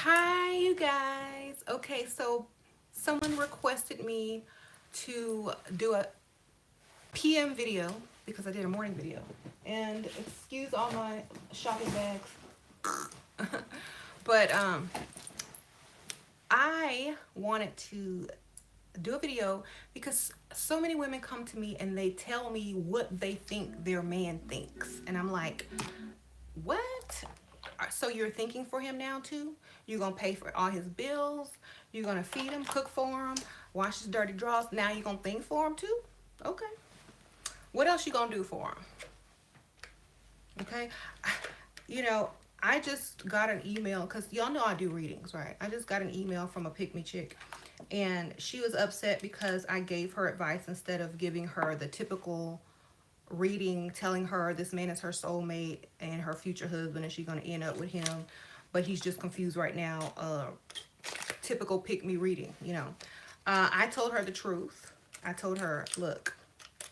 Hi, you guys. Okay, so someone requested me to do a PM video because I did a morning video. And excuse all my shopping bags. But I wanted to do a video because so many women come to me and they tell me what they think their man thinks. And I'm like, what? So you're thinking for him now too? You're gonna pay for all his bills. You're gonna feed him, cook for him, wash his dirty drawers. Now you're gonna think for him too? Okay. What else you gonna do for him? Okay. You know, I just got an email because y'all know I do readings, right? I just got an email from a pick me chick, and she was upset because I gave her advice instead of giving her the typical reading telling her this man is her soulmate and her future husband and she's going to end up with him, but he's just confused right now. Typical pick me reading, you know. I told her the truth. I told her, look,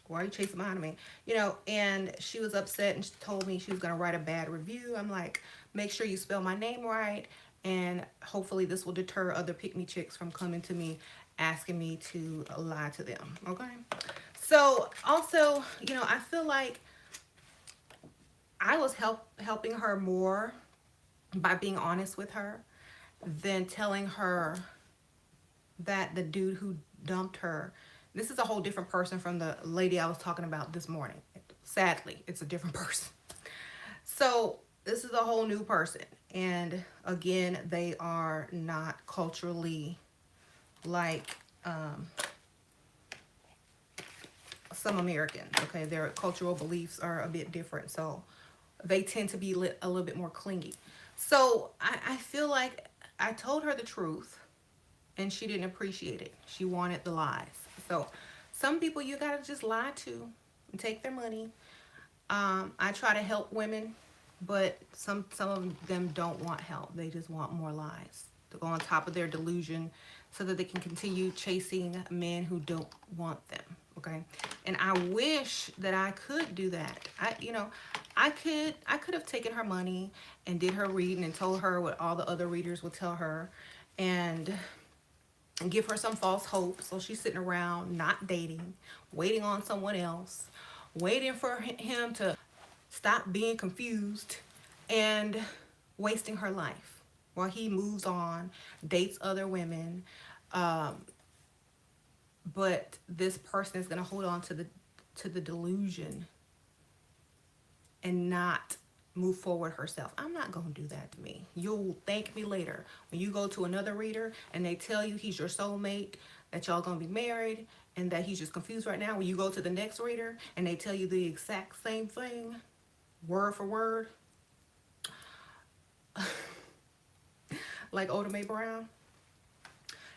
why are you chasing behind me? You know, and she was upset and she told me she was going to write a bad review. I'm like, make sure you spell my name right, and hopefully this will deter other pick me chicks from coming to me asking me to lie to them. Okay. So also, you know, I feel like I was helping her more by being honest with her than telling her that the dude who dumped her, this is a whole different person from the lady I was talking about this morning. Sadly, it's a different person. So this is a whole new person. And again, they are not culturally like some Americans. Okay, their cultural beliefs are a bit different. So they tend to be a little bit more clingy. So I feel like I told her the truth and she didn't appreciate it. She wanted the lies. So some people you gotta just lie to and take their money. I try to help women, but some of them don't want help. They just want more lies to go on top of their delusion so that they can continue chasing men who don't want them. Okay. And I wish that I could do that. I could have taken her money and did her reading and told her what all the other readers would tell her, and give her some false hope. So she's sitting around not dating, waiting on someone else, waiting for him to stop being confused, and wasting her life while he moves on, dates other women. Um, but this person is going to hold on to the delusion and not move forward herself. I'm not going to do that to me. You'll thank me later. When you go to another reader and they tell you he's your soulmate, that y'all going to be married, and that he's just confused right now, when you go to the next reader and they tell you the exact same thing, word for word, like Oda Mae Brown,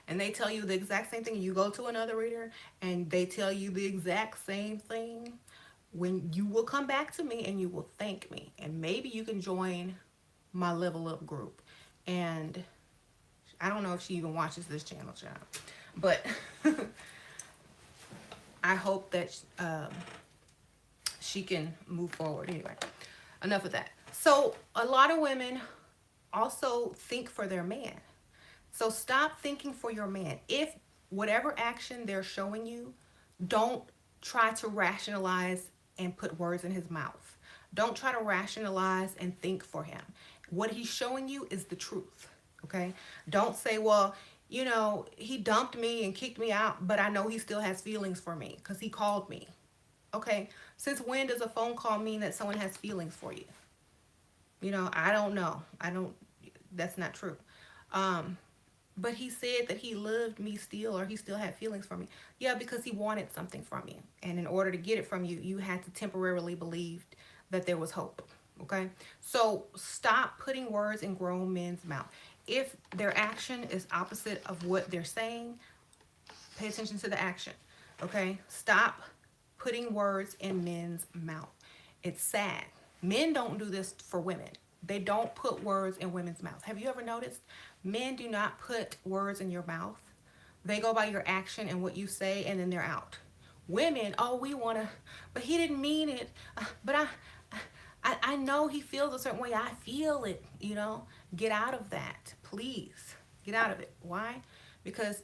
and they tell you the exact same thing, and you go to another reader and they tell you the exact same thing, when you will come back to me and you will thank me, and maybe you can join my level up group. And I don't know if she even watches this channel, child, but I hope that she can move forward. Anyway, enough of that. So a lot of women also think for their man. So stop thinking for your man. If whatever action they're showing you, don't try to rationalize and put words in his mouth. Don't try to rationalize and think for him. What he's showing you is the truth. Okay? Don't say, well, you know, he dumped me and kicked me out, but I know he still has feelings for me because he called me. Okay? Since when does a phone call mean that someone has feelings for you? You know, I don't know. That's not true. But he said that he loved me still, or he still had feelings for me. Yeah, because he wanted something from you. And in order to get it from you, you had to temporarily believe that there was hope. Okay? So stop putting words in grown men's mouth. If their action is opposite of what they're saying, pay attention to the action. Okay? Stop putting words in men's mouth. It's sad. Men don't do this for women. They don't put words in women's mouths. Have you ever noticed? Men do not put words in your mouth. They go by your action and what you say, and then they're out. Women, oh, we want to, but he didn't mean it. But I know he feels a certain way. I feel it, you know. Get out of that, please. Get out of it. Why? Because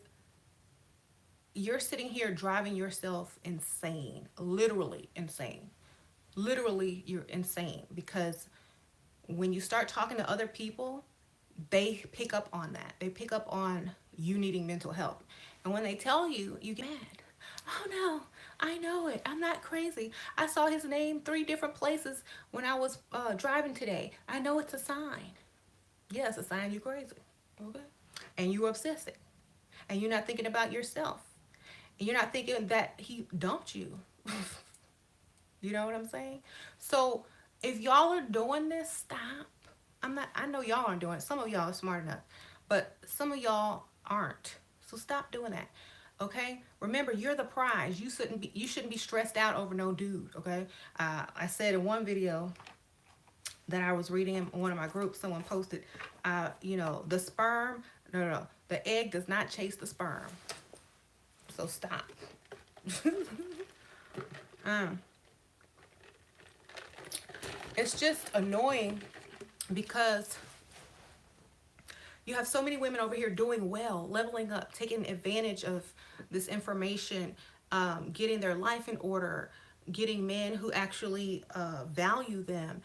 you're sitting here driving yourself insane, literally insane. Literally, you're insane because when you start talking to other people, they pick up on that. They pick up on you needing mental help. And when they tell you, you get mad. Oh no, I know it. I'm not crazy. I saw his name 3 different places when I was driving today. I know it's a sign. Yeah, it's a sign you're crazy. Okay. And you're obsessing. And you're not thinking about yourself. And you're not thinking that he dumped you. You know what I'm saying? So if y'all are doing this, stop. I know y'all aren't doing it. Some of y'all are smart enough, but some of y'all aren't. So stop doing that. Okay? Remember, you're the prize. You shouldn't be stressed out over no dude, okay? I said in one video that I was reading in one of my groups, someone posted, the sperm, no, the egg does not chase the sperm. So stop. um, it's just annoying because you have so many women over here doing well, leveling up, taking advantage of this information, getting their life in order, getting men who actually value them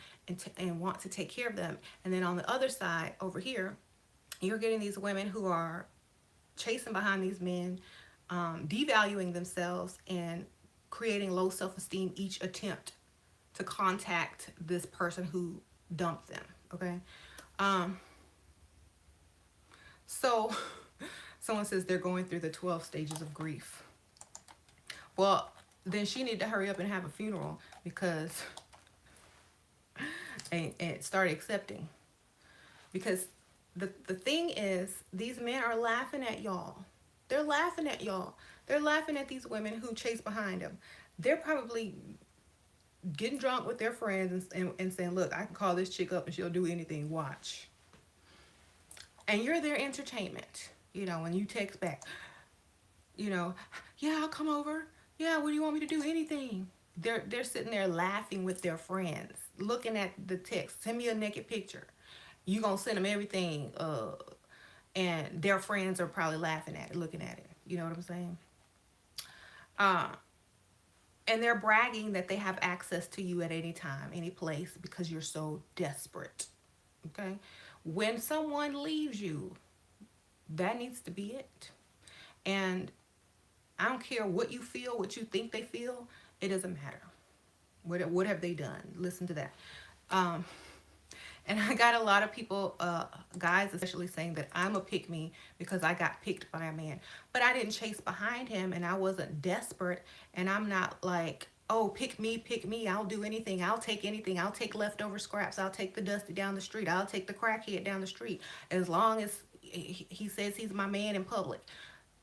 and want to take care of them. And then on the other side, over here, you're getting these women who are chasing behind these men, devaluing themselves and creating low self-esteem each attempt to contact this person who dumped them. Okay. So someone says they're going through the 12 stages of grief. Well, then she need to hurry up and have a funeral because and start accepting. Because the thing is, these men are laughing at y'all. They're laughing at y'all. They're laughing at these women who chase behind them. They're probably getting drunk with their friends and saying, look, I can call this chick up and she'll do anything. Watch. And you're their entertainment. When you text back, yeah, I'll come over. Yeah, what do you want me to do? Anything. They're sitting there laughing with their friends, looking at the text. Send me a naked picture. You gonna send them everything, and their friends are probably laughing at it, looking at it. You know what I'm saying? And they're bragging that they have access to you at any time, any place, because you're so desperate. Okay? When someone leaves you, that needs to be it. And I don't care what you feel, what you think they feel. It doesn't matter. What have they done? Listen to that. And I got a lot of people, guys especially, saying that I'm a pick me because I got picked by a man. But I didn't chase behind him and I wasn't desperate. And I'm not like, oh, pick me. I'll do anything. I'll take anything. I'll take leftover scraps. I'll take the dusty down the street. I'll take the crackhead down the street as long as he says he's my man in public.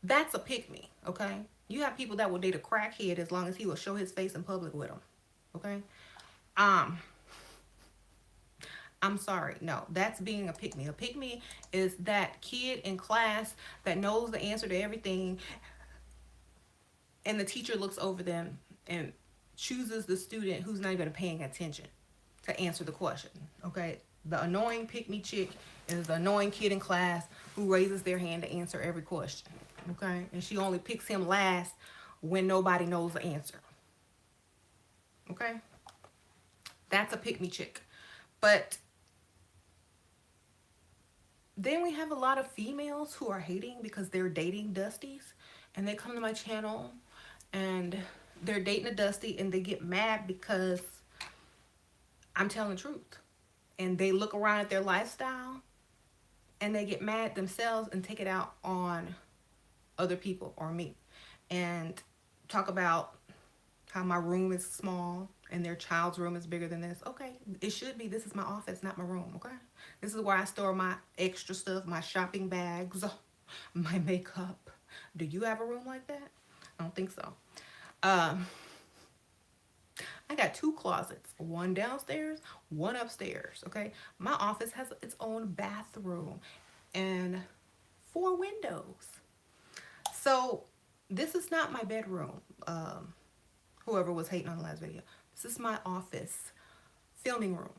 That's a pick me, okay? You have people that will date a crackhead as long as he will show his face in public with them, okay? I'm sorry. No, that's being a pick-me. A pick-me is that kid in class that knows the answer to everything, and the teacher looks over them and chooses the student who's not even paying attention to answer the question, okay? The annoying pick-me chick is the annoying kid in class who raises their hand to answer every question, okay? And she only picks him last when nobody knows the answer, okay? That's a pick-me chick. But then we have a lot of females who are hating because they're dating Dusties, and they come to my channel and they're dating a Dusty and they get mad because I'm telling the truth. And they look around at their lifestyle and they get mad themselves and take it out on other people or me, and talk about how my room is small and their child's room is bigger than this. Okay, it should be. This is my office, not my room, okay? This is where I store my extra stuff, my shopping bags, my makeup. Do you have a room like that? I don't think so. I got 2 closets, one downstairs, one upstairs, okay? My office has its own bathroom and 4 windows. So this is not my bedroom. Whoever was hating on the last video. This is my office. filming room.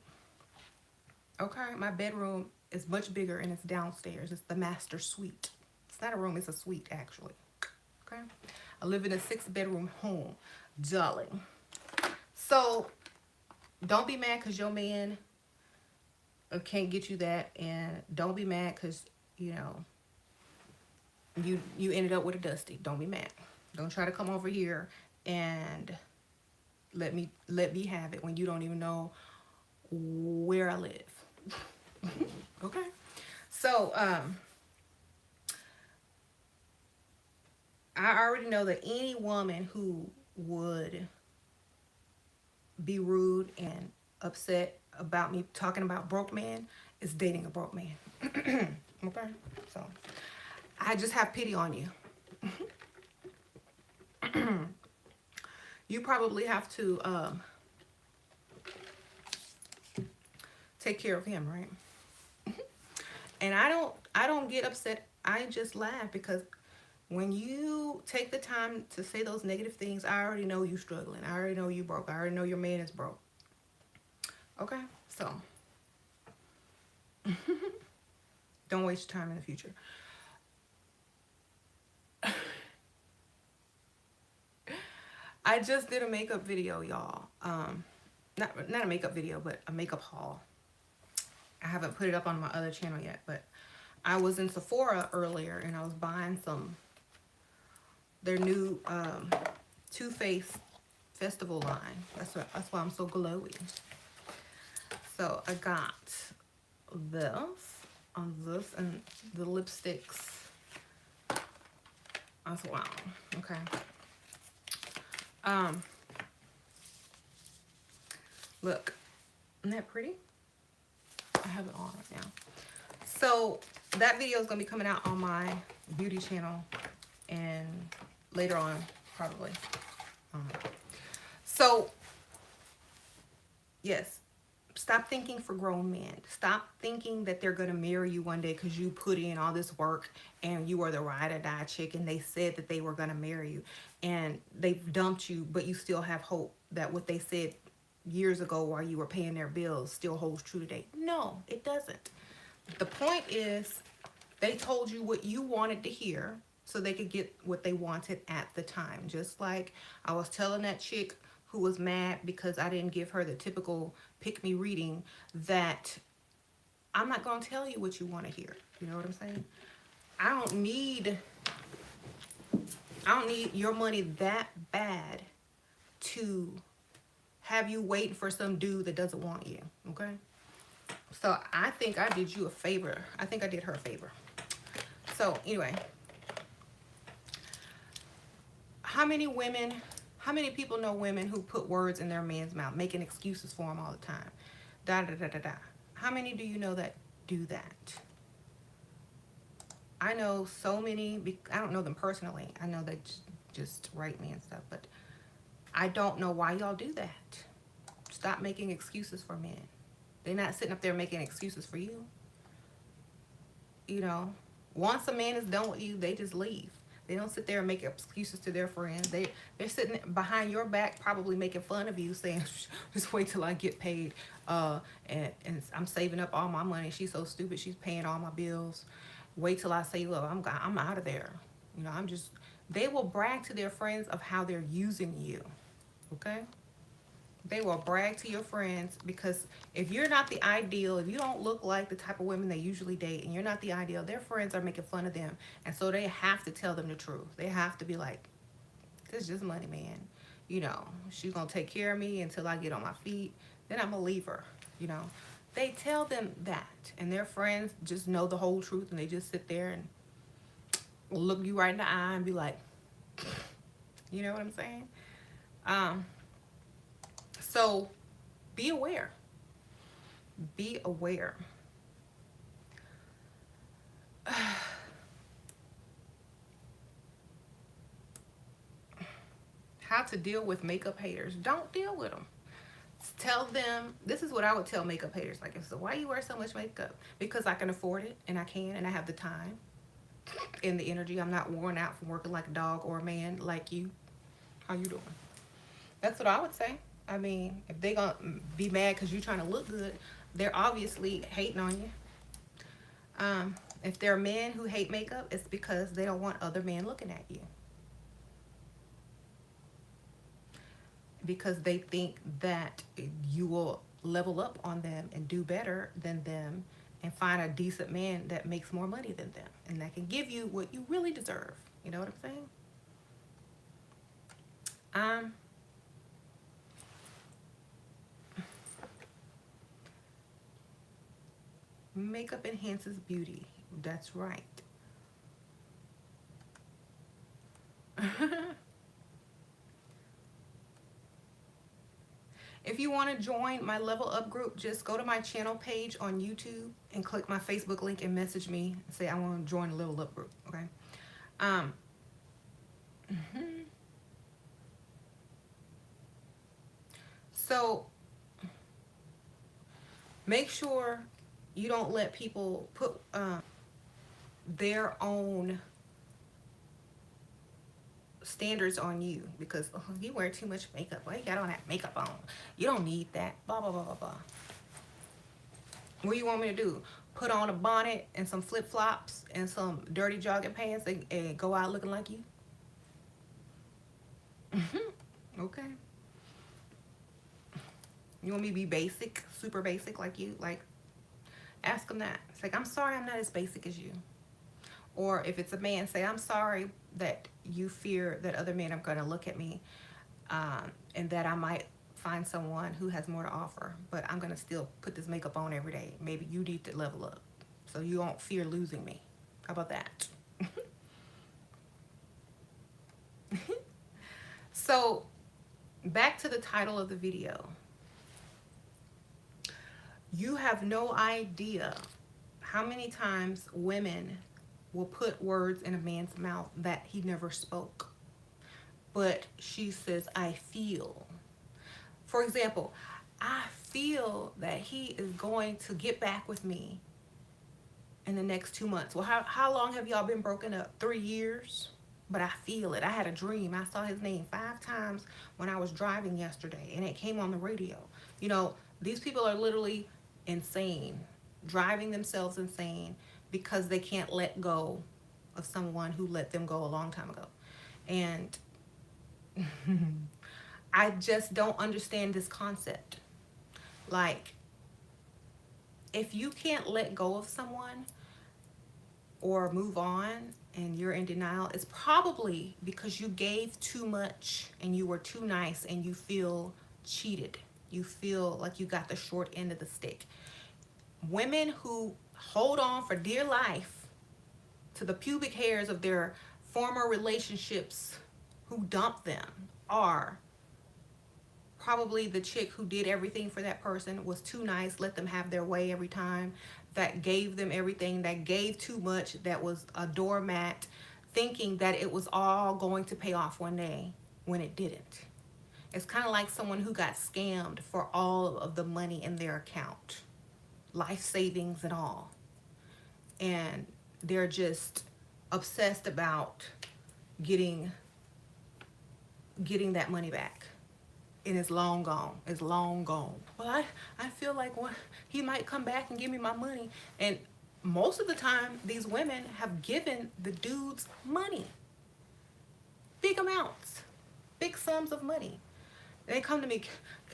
Okay, my bedroom is much bigger and it's downstairs. It's the master suite. It's not a room, it's a suite actually. Okay, I live in a 6-bedroom home, darling. So don't be mad because your man can't get you that, and don't be mad because you know you ended up with a dusty. Don't be mad. Don't try to come over here and let me have it when you don't even know where I live. Okay, so I already know that any woman who would be rude and upset about me talking about broke man is dating a broke man. Okay, so I just have pity on you. You probably have to take care of him, right? And I don't get upset. I just laugh because when you take the time to say those negative things, I already know you struggling. I already know you broke. I already know your man is broke. Okay, so don't waste your time in the future. I just did a makeup video, y'all. Not a makeup video, but a makeup haul. I haven't put it up on my other channel yet, but I was in Sephora earlier and I was buying their new Too Faced Festival line. That's why I'm so glowy. So I got this on this and the lipsticks as well. Okay. Look, isn't that pretty? I have it on right now. So that video is gonna be coming out on my beauty channel and later on probably. So yes, stop thinking for grown men. Stop thinking that they're gonna marry you one day because you put in all this work and you are the ride or die chick and they said that they were gonna marry you and they've dumped you, but you still have hope that what they said years ago while you were paying their bills still holds true today. No, it doesn't. The point is they told you what you wanted to hear so they could get what they wanted at the time. Just like I was telling that chick who was mad because I didn't give her the typical pick me reading that I'm not going to tell you what you want to hear. You know what I'm saying? I don't need your money that bad to have you waiting for some dude that doesn't want you. Okay? So I think I did you a favor. I think I did her a favor. So anyway, how many people know women who put words in their man's mouth, making excuses for him all the time? Da da da da da. How many do you know that do that? I know so many. I don't know them personally. I know they just write me and stuff, but I don't know why y'all do that. Stop making excuses for men. They're not sitting up there making excuses for you. You know, once a man is done with you, they just leave. They don't sit there and make excuses to their friends. They're sitting behind your back probably making fun of you, saying, just wait till I get paid. And I'm saving up all my money. She's so stupid. She's paying all my bills. Wait till I say, look, I'm out of there. You know, they will brag to their friends of how they're using you. Okay? They will brag to your friends because if you're not the ideal, if you don't look like the type of women they usually date and you're not the ideal, their friends are making fun of them. And so they have to tell them the truth. They have to be like, this is just money, man. You know, she's going to take care of me until I get on my feet. Then I'm going to leave her. You know, they tell them that. And their friends just know the whole truth and they just sit there and look you right in the eye and be like, you know what I'm saying? So be aware. Be aware. How to deal with makeup haters. Don't deal with them. Tell them, this is what I would tell makeup haters. Like, so why you wear so much makeup? Because I can afford it and I can and I have the time and the energy. I'm not worn out from working like a dog or a man like you. How you doing? That's what I would say. I mean, if they gonna be mad because you're trying to look good, they're obviously hating on you. If there are men who hate makeup, it's because they don't want other men looking at you, because they think that you will level up on them and do better than them and find a decent man that makes more money than them and that can give you what you really deserve. You know what I'm saying? Um, Makeup enhances beauty. That's right. If you want to join my Level Up group, just go to my channel page on YouTube and click my Facebook link and message me and say I want to join the Level Up group. Okay. Um, so make sure you don't let people put their own standards on you, because oh, you wear too much makeup. Why you got on that makeup on? You don't need that. Blah blah blah blah blah. What do you want me to do? Put on a bonnet and some flip flops and some dirty jogging pants and go out looking like you? Okay. You want me to be basic, super basic like you? Like, ask them that. It's like, I'm sorry I'm not as basic as you. Or if it's a man, say, I'm sorry that you fear that other men are going to look at me, and that I might find someone who has more to offer, but I'm going to still put this makeup on every day. Maybe you need to level up so you don't fear losing me. How about that? So back to the title of the video. You have no idea how many times women will put words in a man's mouth that he never spoke, but she says, I feel. For example, I feel that he is going to get back with me in the next 2 months. Well, how long have y'all been broken up? 3 years? But I feel it. I had a dream. I saw his name 5 times when I was driving yesterday, and it came on the radio. You know, these people are literally insane, driving themselves insane because they can't let go of someone who let them go a long time ago. And I just don't understand this concept. Like, if you can't let go of someone or move on and you're in denial, it's probably because you gave too much and you were too nice and you feel cheated. You feel like you got the short end of the stick. Women who hold on for dear life to the pubic hairs of their former relationships who dumped them are probably the chick who did everything for that person, was too nice, let them have their way every time, that gave them everything, that gave too much, that was a doormat, thinking that it was all going to pay off one day when it didn't. It's kind of like someone who got scammed for all of the money in their account, life savings and all. And they're just obsessed about getting that money back. And it's long gone. It's long gone. Well, I feel like he might come back and give me my money. And most of the time, these women have given the dudes money. Big amounts. Big sums of money. They come to me,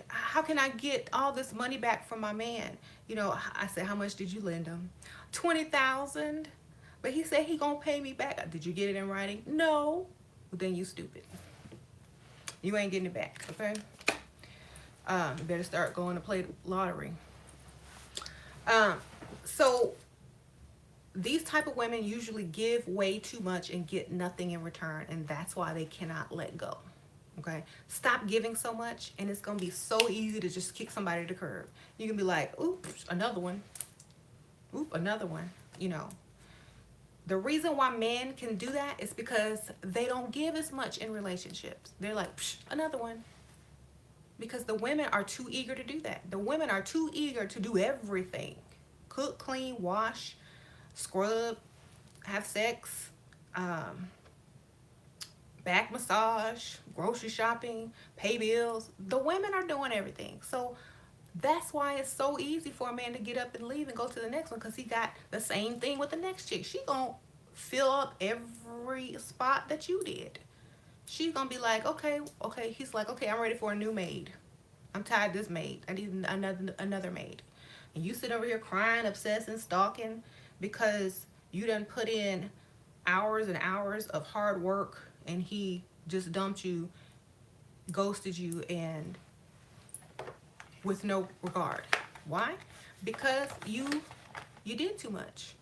how can I get all this money back from my man? You know, I said, how much did you lend him? $20,000. But he said he gonna pay me back. Did you get it in writing? No. Well, then you stupid. You ain't getting it back, okay? You better start going to play the lottery. So these type of women usually give way too much and get nothing in return, and that's why they cannot let go. Okay, stop giving so much, and it's gonna be so easy to just kick somebody to the curb. You can be like, oops, another one. Oop, another one. You know, the reason why men can do that is because they don't give as much in relationships. They're like, another one. Because the women are too eager to do that. The women are too eager to do everything. Cook, clean, wash, scrub, have sex, back massage, grocery shopping, pay bills. The women are doing everything. So that's why it's so easy for a man to get up and leave and go to the next one, because he got the same thing with the next chick. She gonna fill up every spot that you did. She's gonna be like, okay, okay. He's like, okay, I'm ready for a new maid. I'm tired of this maid. I need another maid. And you sit over here crying, obsessing, stalking because you done put in hours and hours of hard work and he just dumped you, ghosted you, and with no regard. Why? Because you did too much.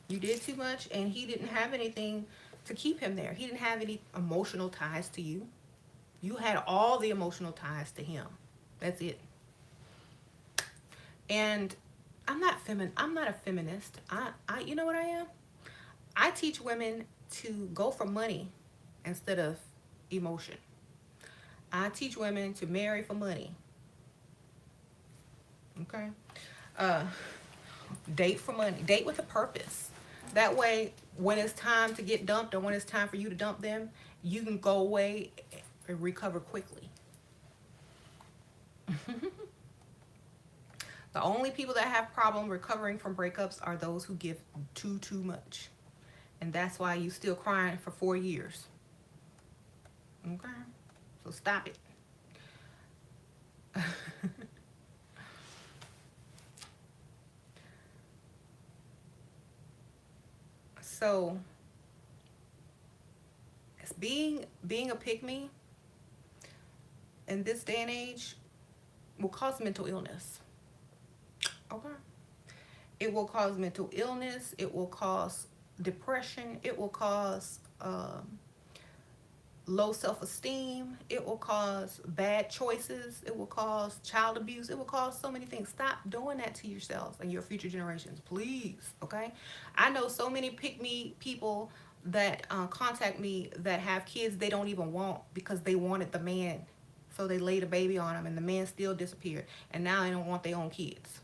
You did too much, and he didn't have anything to keep him there. He didn't have any emotional ties to you. You had all the emotional ties to him. That's it. And I'm not a feminist. You know what I am? I teach women to go for money instead of emotion. I teach women to marry for money. Okay? Uh, date for money. Date with a purpose. That way, when it's time to get dumped or when it's time for you to dump them, you can go away and recover quickly. The only people that have problem recovering from breakups are those who give too much. And that's why you still crying for 4 years. Okay? So stop it. So it's being a pygmy in this day and age will cause mental illness. Okay? It will cause mental illness. It will cause depression. It will cause low self-esteem. It will cause bad choices. It will cause child abuse. It will cause so many things. Stop doing that to yourselves and your future generations, please. Okay? I know so many pick me people that contact me that have kids they don't even want because they wanted the man, so they laid a baby on them and the man still disappeared, and now they don't want their own kids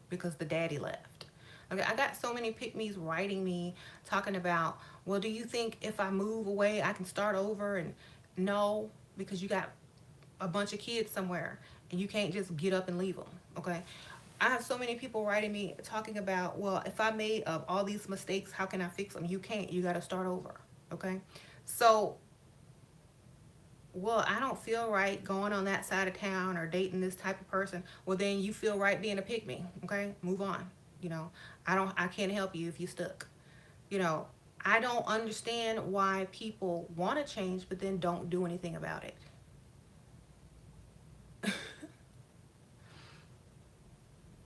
because the daddy left. Okay, I got so many pick-me's writing me talking about, well, do you think if I move away I can start over? And no, because you got a bunch of kids somewhere and you can't just get up and leave them. Okay, I have so many people writing me talking about, well, if I made all these mistakes, how can I fix them? You can't. You got to start over. Okay, so, well, I don't feel right going on that side of town or dating this type of person. Well, then you feel right being a pick me. Okay, move on. You know, I can't help you if you stuck. You know, I don't understand why people want to change but then don't do anything about it.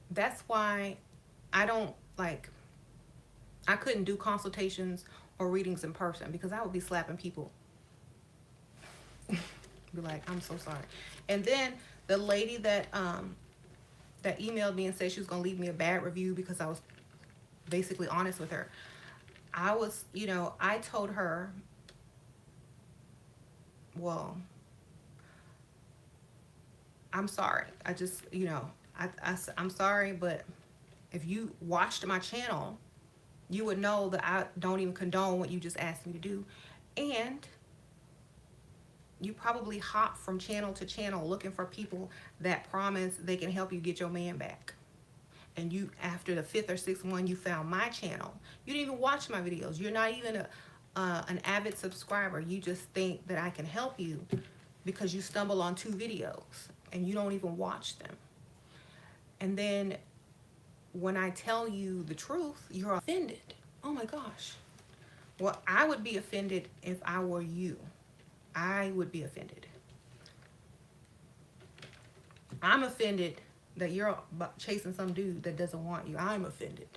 That's why I don't like, I couldn't do consultations or readings in person because I would be slapping people. Be like, I'm so sorry. And then the lady that emailed me and said she was gonna leave me a bad review because I was basically honest with her. I was, I told her, well, I'm sorry. I just, I'm sorry, but if you watched my channel, you would know that I don't even condone what you just asked me to do. And you probably hop from channel to channel looking for people that promise they can help you get your man back. And you, after the 5th or 6th one, you found my channel. You didn't even watch my videos. You're not even an avid subscriber. You just think that I can help you because you stumble on 2 videos and you don't even watch them. And then when I tell you the truth, you're offended. Oh my gosh. Well, I would be offended if I were you. I would be offended. I'm offended that you're chasing some dude that doesn't want you. I'm offended.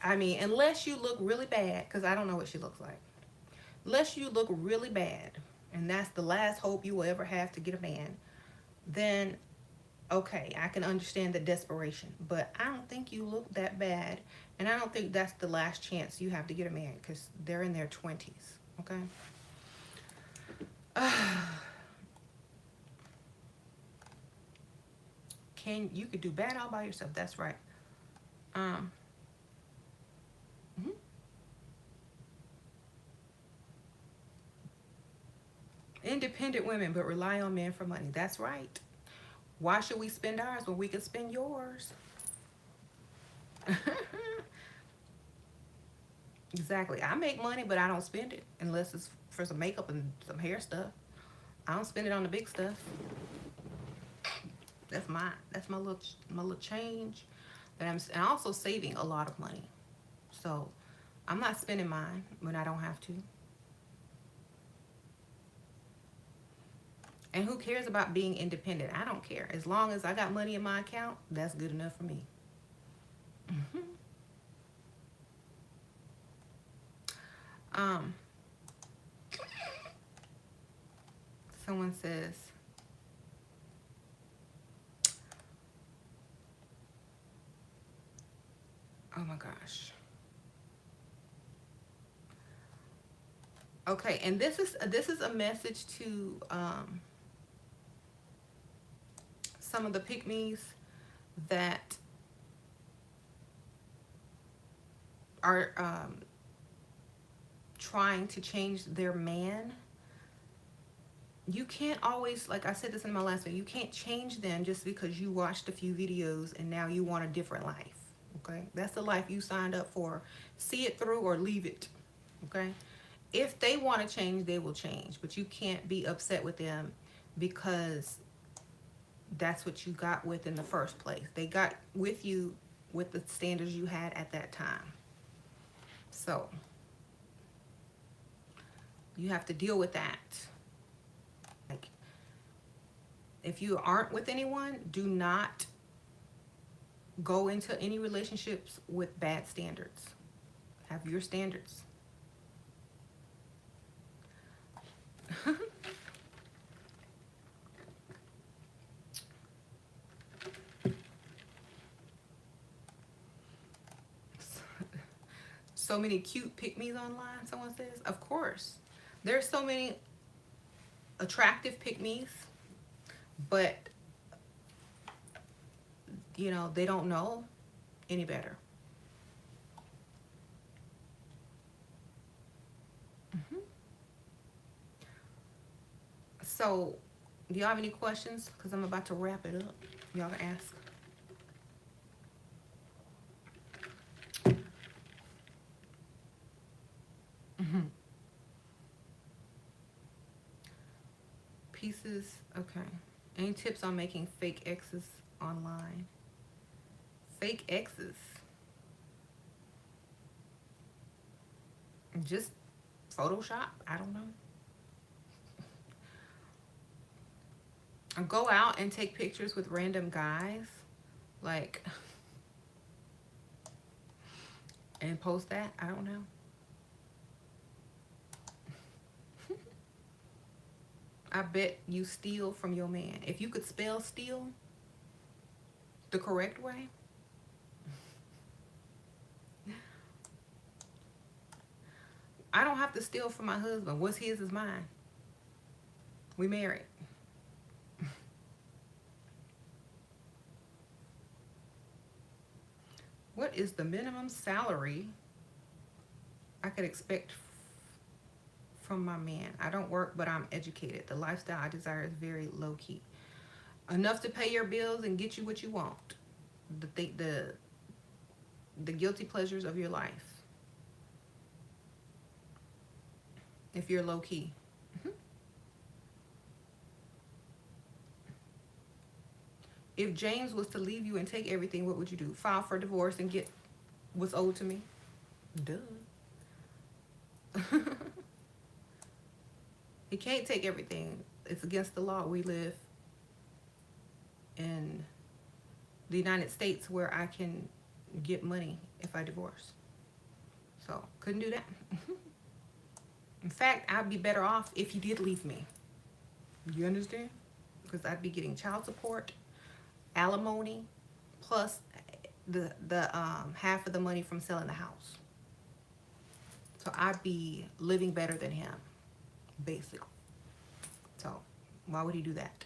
I mean, unless you look really bad, because I don't know what she looks like. Unless you look really bad, and that's the last hope you will ever have to get a man, then okay, I can understand the desperation. But I don't think you look that bad, and I don't think that's the last chance you have to get a man, because they're in their 20s, okay? You could do bad all by yourself. That's right. Mhm. Independent women, but rely on men for money. That's right. Why should we spend ours when we can spend yours? Exactly. I make money, but I don't spend it unless it's for some makeup and some hair stuff. I don't spend it on the big stuff. That's my little change. But I'm also saving a lot of money. So I'm not spending mine when I don't have to. And who cares about being independent? I don't care. As long as I got money in my account, that's good enough for me. um, Someone says, oh my gosh. Okay, and this is a message to some of the pick-me's that are trying to change their man. You can't always, like I said this in my last video, you can't change them just because you watched a few videos and now you want a different life. Okay, that's the life you signed up for. See it through or leave it. Okay, if they want to change, they will change, but you can't be upset with them because that's what you got with in the first place. They got with you with the standards you had at that time. So you have to deal with that. Like, if you aren't with anyone, do not go into any relationships with bad standards. Have your standards. So many cute pick-me's online, someone says. Of course. There's so many attractive pick-me's, but you know, they don't know any better. So, do y'all have any questions? Because I'm about to wrap it up. Y'all can ask. Pieces. Okay. Any tips on making fake exes online? Fake exes. Just Photoshop. I don't know. Go out and take pictures with random guys, like, and post that. I don't know. I bet you steal from your man. If you could spell steal the correct way, I don't have to steal from my husband. What's his is mine. We married. What is the minimum salary I could expect from my man? I don't work, but I'm educated. The lifestyle I desire is very low key. Enough to pay your bills and get you what you want. The guilty pleasures of your life. If you're low key. If James was to leave you and take everything, what would you do? File for divorce and get what's owed to me? Duh. He can't take everything. It's against the law. We live in the United States where I can get money if I divorce. So, couldn't do that. In fact, I'd be better off if he did leave me. You understand? Because I'd be getting child support, alimony, plus the half of the money from selling the house. So I'd be living better than him, basically. So why would he do that?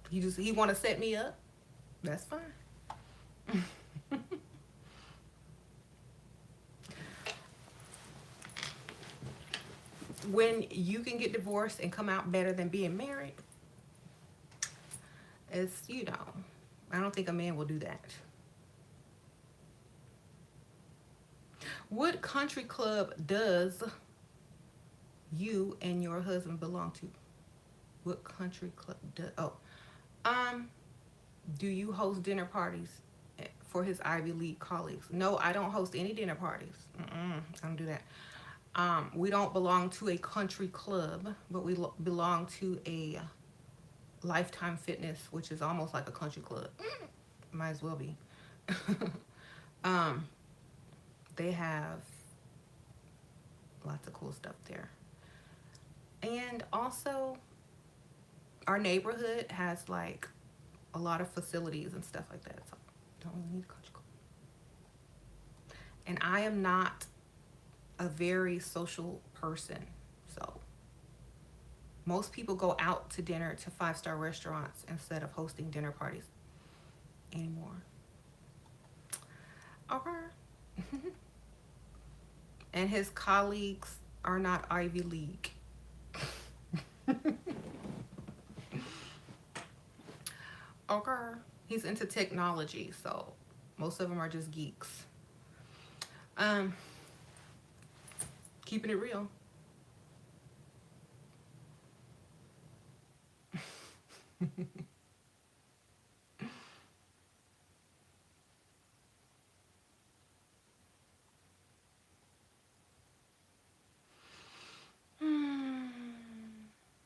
He want to set me up? That's fine. when you can get divorced and come out better than being married, it's, you know, I don't think a man will do that. What country club does you and your husband belong to? What country club um, do you host dinner parties for his Ivy League colleagues? No, I don't host any dinner parties. I don't do that. We don't belong to a country club, but we belong to a Lifetime Fitness, which is almost like a country club. Might as well be. um, they have lots of cool stuff there. And also, our neighborhood has like a lot of facilities and stuff like that. So don't really need a country club. And I am not a very social person. So most people go out to dinner to 5-star restaurants instead of hosting dinner parties anymore. Okay. And his colleagues are not Ivy League. Okay. He's into technology, so most of them are just geeks. Um, keeping it real.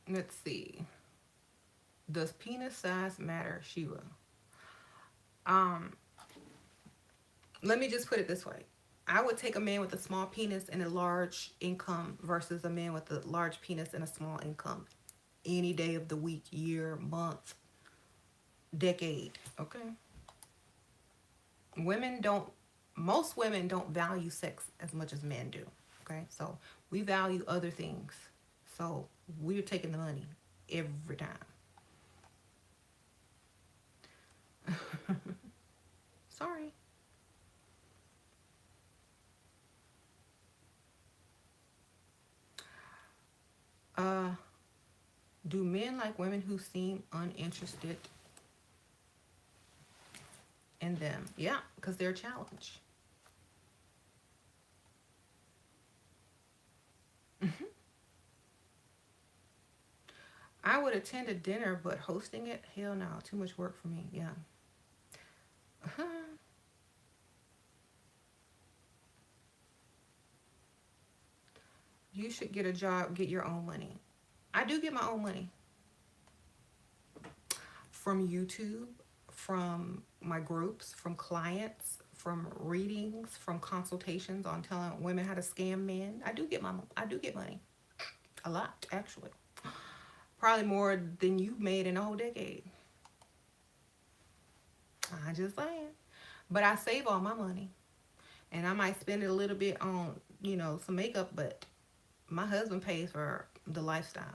Let's see. Does penis size matter, Shiva? Um, Let me just put it this way. I would take a man with a small penis and a large income versus a man with a large penis and a small income any day of the week, year, month, decade. Okay. Most women don't value sex as much as men do. Okay. So we value other things. So we're taking the money every time. Sorry. Uh, do men like women who seem uninterested in them? Yeah, because they're a challenge. I would attend a dinner, but hosting it, hell no, too much work for me. Yeah. You should get a job, get your own money. I do get my own money from YouTube, from my groups, from clients, from readings, from consultations on telling women how to scam men. I do get money. A lot, actually. Probably more than you made in a whole decade. I just saying. But I save all my money. And I might spend it a little bit on, some makeup, but my husband pays for the lifestyle.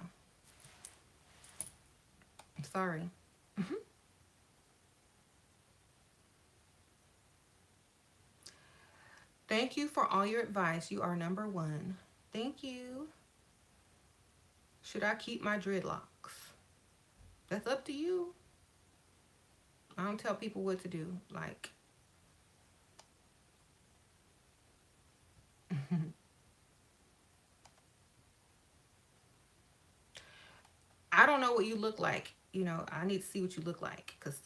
Sorry. Thank you for all your advice. You are number one. Thank you. Should I keep my dreadlocks? That's up to you. I don't tell people what to do. Like, I don't know what you look like. I need to see what you look like. Because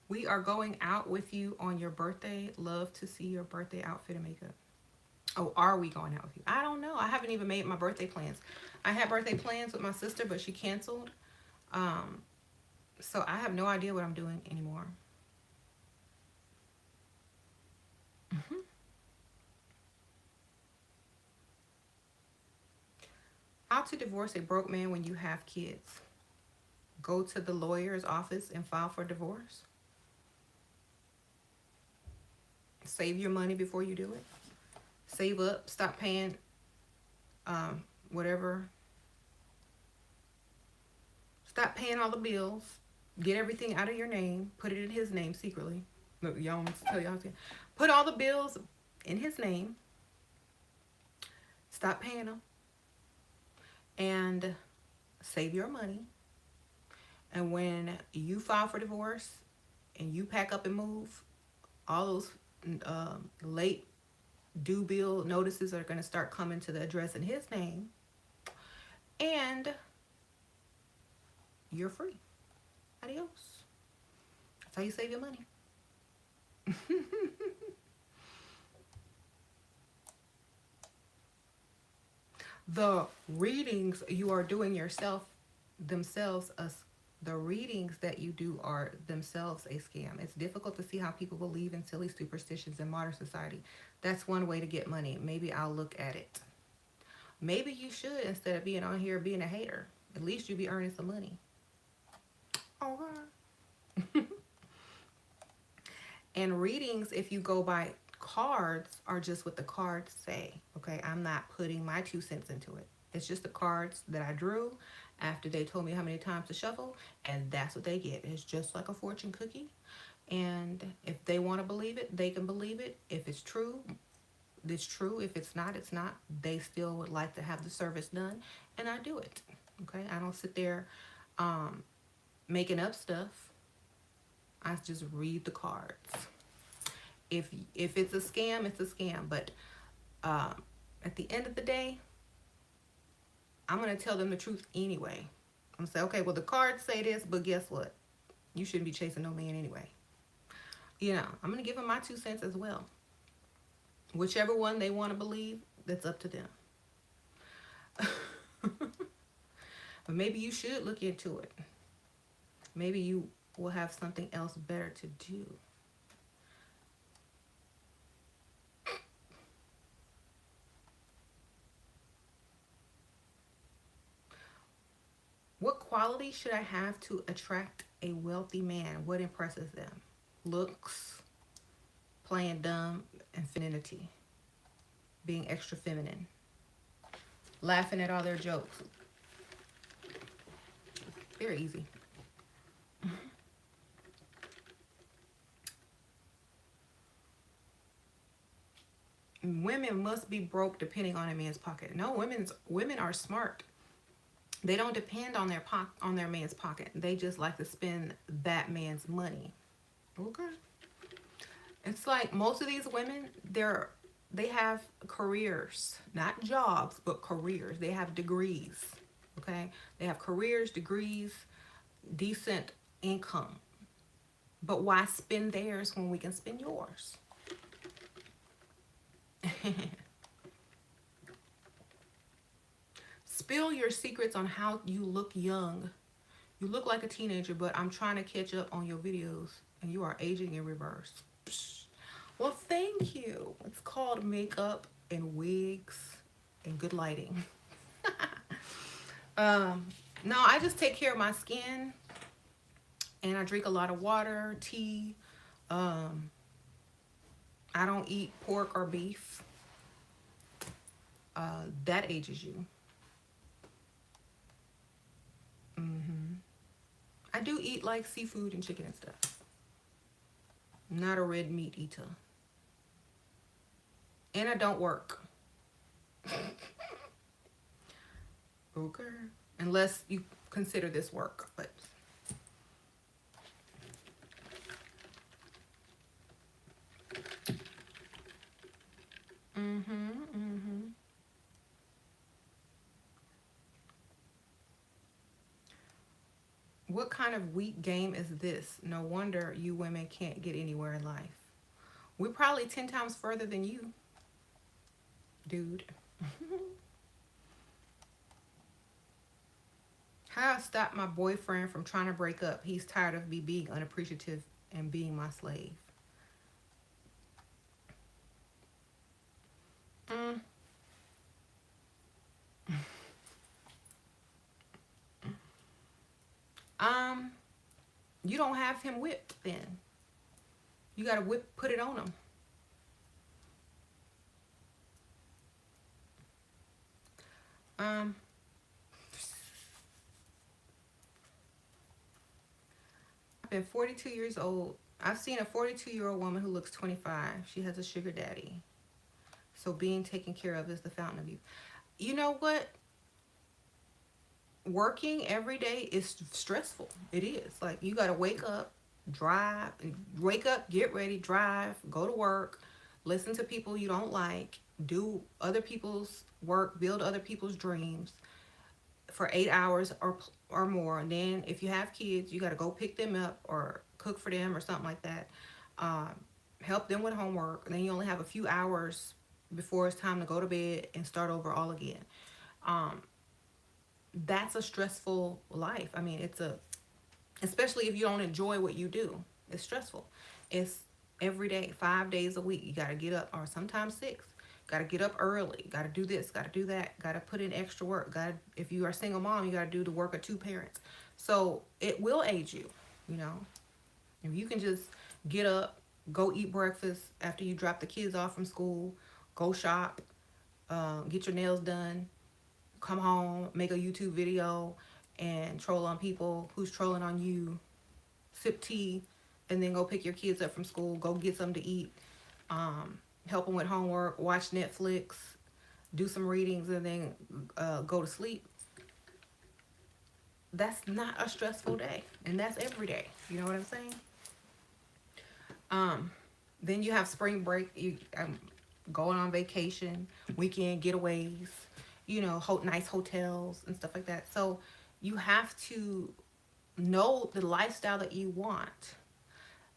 we are going out with you on your birthday. Love to see your birthday outfit and makeup. Oh, are we going out with you? I don't know. I haven't even made my birthday plans. I had birthday plans with my sister, but she canceled. Um, so I have no idea what I'm doing anymore. How to divorce a broke man when you have kids? Go to the lawyer's office and file for divorce. Save your money before you do it. Save up. Stop paying whatever. Stop paying all the bills. Get everything out of your name. Put it in his name secretly. Look, y'all want to tell y'all. Put all the bills in his name. Stop paying them. And save your money. And when you file for divorce and you pack up and move, all those late due bill notices are going to start coming to the address in his name. And you're free. Adios. That's how you save your money. The readings you are doing yourself themselves, the readings that you do are themselves a scam. It's difficult to see how people believe in silly superstitions in modern society. That's one way to get money. Maybe I'll look at it. Maybe you should, instead of being on here being a hater. At least you be earning some money. Okay. And readings, if you go by cards, are just what the cards say. Okay, I'm not putting my 2 cents into it. It's just the cards that I drew after they told me how many times to shuffle, and that's what they get. It's just like a fortune cookie. And if they want to believe it, they can believe it. If it's true, it's true. If it's not, it's not. They still would like to have the service done, and I do it. Okay, I don't sit there making up stuff. I just read the cards. If it's a scam, it's a scam. But at the end of the day, I'm going to tell them the truth anyway. I'm going to say, okay, well, the cards say this, but guess what? You shouldn't be chasing no man anyway. You know, I'm going to give them my 2 cents as well. Whichever one they want to believe, that's up to them. But maybe you should look into it. Maybe you will have something else better to do. What quality should I have to attract a wealthy man? What impresses them? Looks, playing dumb, and femininity. Being extra feminine. Laughing at all their jokes. Very easy. Women must be broke depending on a man's pocket. No, women are smart. They don't depend on their man's pocket. They just like to spend that man's money. Okay. It's like most of these women, they have careers, not jobs, but careers. They have degrees. Okay? They have careers, degrees, decent income. But why spend theirs when we can spend yours? Spill your secrets on how you look young. You look like a teenager, but I'm trying to catch up on your videos, and you are aging in reverse. Well, thank you. It's called makeup and wigs and good lighting. No, I just take care of my skin, and I drink a lot of water, tea. I don't eat pork or beef. That ages you. I do eat like seafood and chicken and stuff. I'm not a red meat eater. And I don't work. Okay. Unless you consider this work, but What kind of weak game is this? No wonder you women can't get anywhere in life. We're probably 10 times further than you, dude. How I stop my boyfriend from trying to break up? He's tired of me being unappreciative and being my slave. You don't have him whipped then. You gotta put it on him. Um, I've been 42 years old. I've seen a 42-year-old woman who looks 25. She has a sugar daddy. So being taken care of is the fountain of youth. You know what? Working every day is stressful. It is. Like, you got to wake up, get ready, drive, go to work, listen to people you don't like, do other people's work, build other people's dreams for 8 hours or more. And then if you have kids, you got to go pick them up or cook for them or something like that. Um, Help them with homework. And then you only have a few hours before it's time to go to bed and start over all again. Um, that's a stressful life. I mean, especially if you don't enjoy what you do, it's stressful. It's every day, 5 days a week. You got to get up, or sometimes six. Got to get up early. Got to do this. Got to do that. Got to put in extra work. If you are a single mom, you got to do the work of two parents. So it will age you. You know, if you can just get up, go eat breakfast after you drop the kids off from school, go shop, get your nails done, come home, make a YouTube video, and troll on people who's trolling on you, sip tea, and then go pick your kids up from school, go get something to eat, help them with homework, watch Netflix, do some readings, and then go to sleep. That's not a stressful day, and that's every day. You know what I'm saying? Um, then you have spring break. You going on vacation, weekend getaways. You know, nice hotels and stuff like that. So you have to know the lifestyle that you want.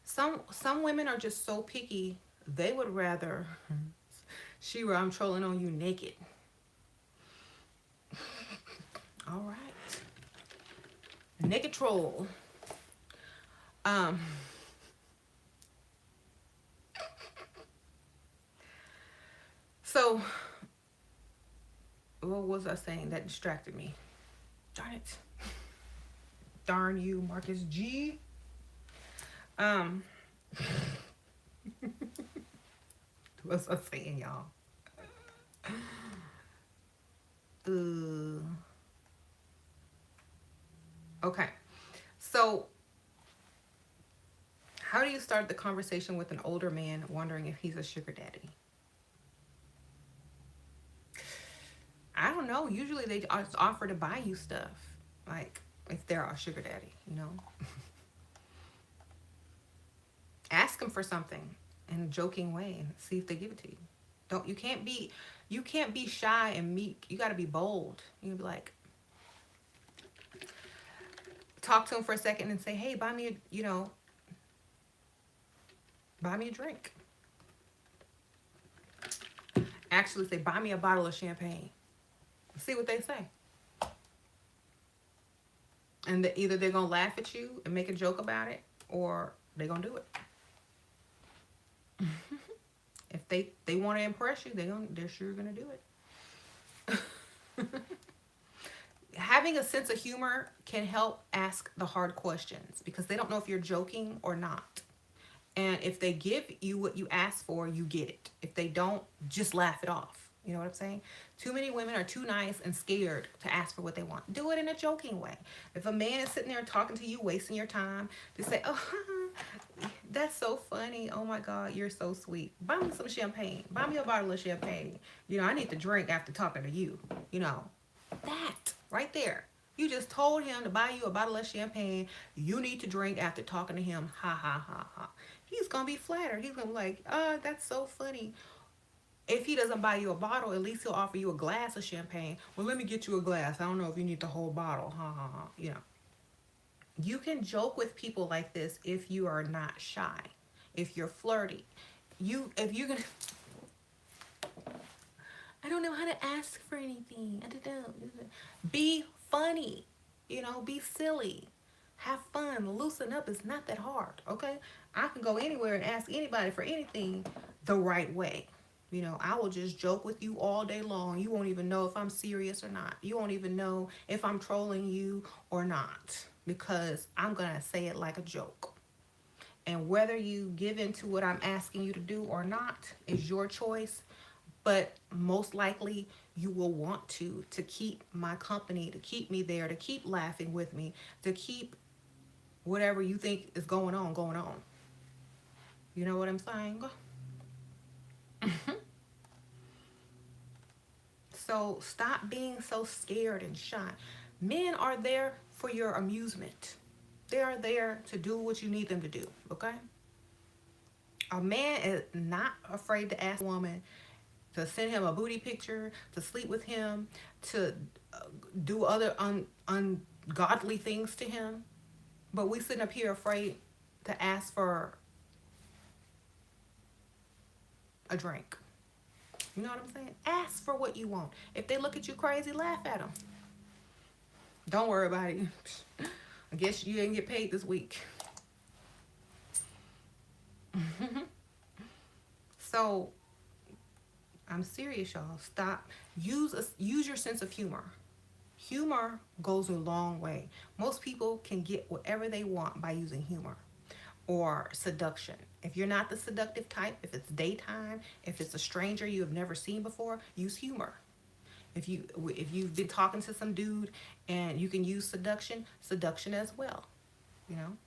Some women are just so picky. They would rather Shira, I'm trolling on you naked. All right. Naked troll. Um so what was I saying that distracted me? Darn it. Darn you, Marcus G. Um what was I saying, y'all? Uh, okay. So how do you start the conversation with an older man wondering if he's a sugar daddy? I don't know. Usually they just offer to buy you stuff. Like, if they're a sugar daddy, you know? Ask them for something in a joking way and see if they give it to you. Don't you can't be shy and meek. You got to be bold. You can be like, talk to them for a second and say, "Hey, buy me a drink." Actually say, "Buy me a bottle of champagne." See what they say. And either they're going to laugh at you and make a joke about it, or they're going to do it. If they want to impress you, they're sure going to do it. Having a sense of humor can help ask the hard questions because they don't know if you're joking or not. And if they give you what you ask for, you get it. If they don't, just laugh it off. You know what I'm saying? Too many women are too nice and scared to ask for what they want. Do it in a joking way. If a man is sitting there talking to you, wasting your time, just say, "Oh, that's so funny. Oh my God, you're so sweet. Buy me some champagne. Buy me a bottle of champagne. You know, I need to drink after talking to you." You know, that right there. You just told him to buy you a bottle of champagne. You need to drink after talking to him. Ha ha ha ha. He's gonna be flattered. He's gonna be like, "Oh, that's so funny." If he doesn't buy you a bottle, at least he'll offer you a glass of champagne. "Well, let me get you a glass. I don't know if you need the whole bottle." Ha ha ha. You know. You can joke with people like this if you are not shy. If you're flirty. If you're gonna, "I don't know how to ask for anything. I don't know." Be funny. You know, be silly. Have fun. Loosen up. It's not that hard. Okay? I can go anywhere and ask anybody for anything the right way. You know, I will just joke with you all day long. You won't even know if I'm serious or not. You won't even know if I'm trolling you or not because I'm going to say it like a joke. And whether you give in to what I'm asking you to do or not is your choice. but most likely you will want to keep my company, to keep me there, to keep laughing with me, to keep whatever you think is going on. You know what I'm saying? So stop being so scared and shy. Men are there for your amusement. They are there to do what you need them to do, okay? A man is not afraid to ask a woman to send him a booty picture, to sleep with him, to do other ungodly things to him. But we sitting up here afraid to ask for a drink. You know what I'm saying? Ask for what you want. If they look at you crazy, laugh at them. Don't worry about it. I guess you didn't get paid this week. So I'm serious, y'all. Stop. Use your sense of humor. Humor goes a long way. Most people can get whatever they want by using humor or seduction. If you're not the seductive type, if it's daytime, if it's a stranger you have never seen before, use humor. If you've been talking to some dude and you can use seduction as well. You know,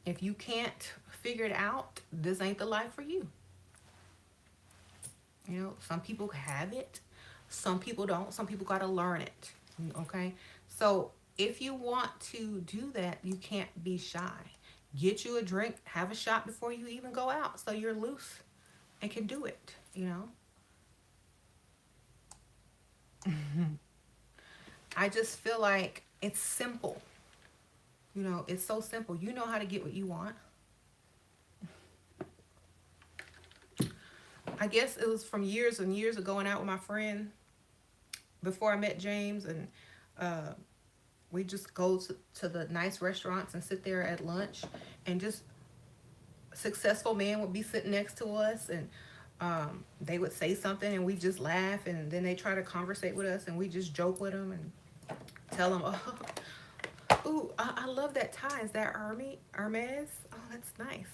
if you can't figure it out, this ain't the life for you. You know, some people have it, some people don't. Some people got to learn it. Okay, so if you want to do that, you can't be shy. Get you a drink, have a shot before you even go out, so you're loose and can do it. You know. I just feel like it's simple. You know, it's so simple. You know how to get what you want. I guess it was from years and years of going out with my friend before I met James, and uh, we just go to the nice restaurants and sit there at lunch, and just successful men would be sitting next to us, and they would say something and we just laugh, and then they try to conversate with us and we just joke with them and tell them, oh, ooh, I love that tie. Is that Hermes? Oh, that's nice.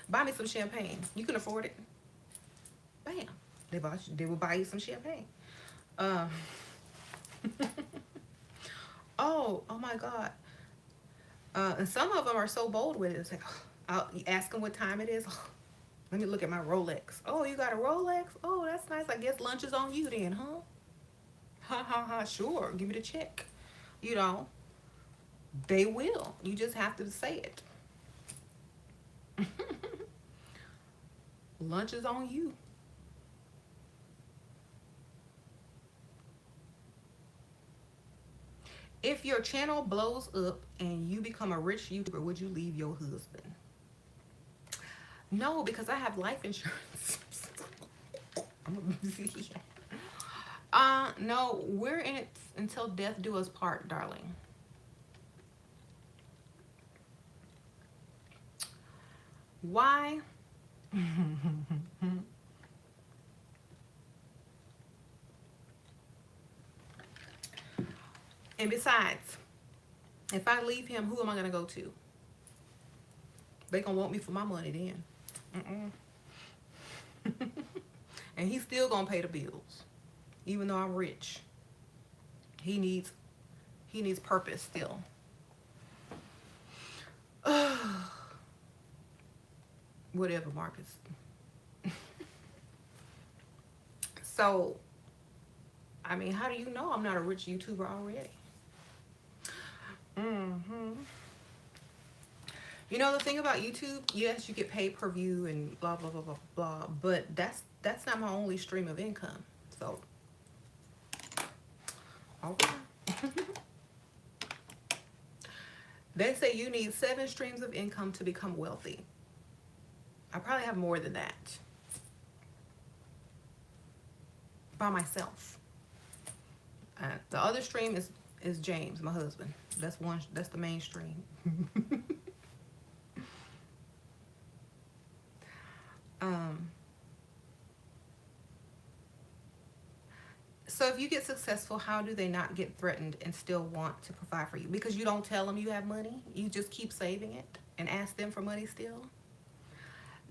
Buy me some champagne. You can afford it. Bam. They will buy you some champagne. Um, oh my God. And some of them are so bold with it. It's like, oh, I'll ask them what time it is. Oh, let me look at my Rolex. Oh, you got a Rolex? Oh, that's nice. I guess lunch is on you then, huh? Ha ha ha. Sure. Give me the check. You know, they will. You just have to say it. Lunch is on you. If your channel blows up and you become a rich YouTuber, would you leave your husband? No, because I have life insurance. No, we're in it until death do us part, darling. Why? And besides, if I leave him, who am I going to go to? They going to want me for my money then. And he's still going to pay the bills. Even though I'm rich. He needs purpose still. Whatever, Marcus. So, I mean, how do you know I'm not a rich YouTuber already? You know the thing about YouTube, yes, you get paid per view and blah blah blah blah blah, but that's not my only stream of income. So, okay. They say you need 7 streams of income to become wealthy. I probably have more than that by myself. The other stream is James, my husband. That's one. That's the main stream. So if you get successful, how do they not get threatened and still want to provide for you? Because you don't tell them you have money. You just keep saving it and ask them for money still.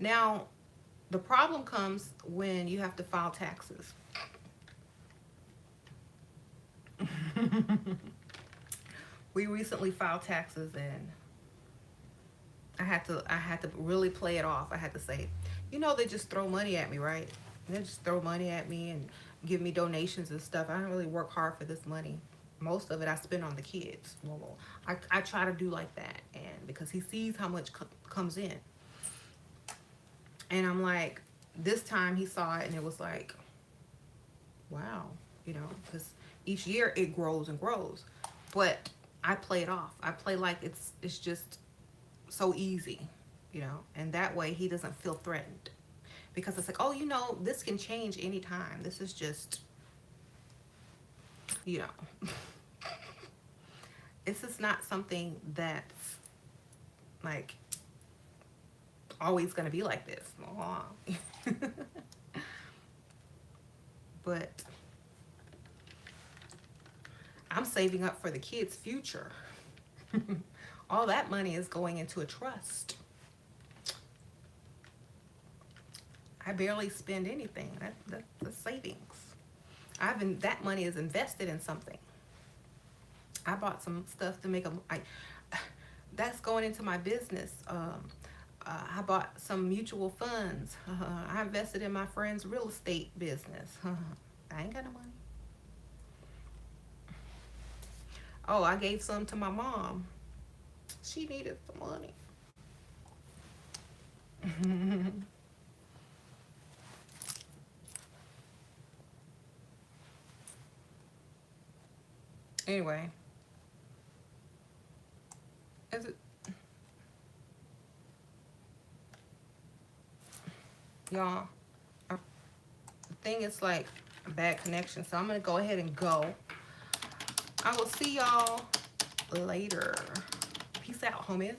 Now, The problem comes when you have to file taxes. We recently filed taxes, and I had to really play it off. I had to say, they just throw money at me, right? They just throw money at me and give me donations and stuff. I don't really work hard for this money. Most of it I spend on the kids. Well, I try to do like that, and because he sees how much comes in, and I'm like, this time he saw it and it was like, wow, because each year it grows and grows, but I play it off. I play like it's just so easy, and that way he doesn't feel threatened, because it's like, oh, this can change anytime. This is just, you know, this is not something that's like always going to be like this. But I'm saving up for the kids' future. All that money is going into a trust. I barely spend anything. That's savings. That money is invested in something. I bought some stuff to make that's going into my business. I bought some mutual funds. I invested in my friend's real estate business. I ain't got no money. Oh, I gave some to my mom. She needed the money. Anyway, is it, y'all? The thing is like a bad connection, so I'm gonna go ahead and go. I will see y'all later. Peace out, homies.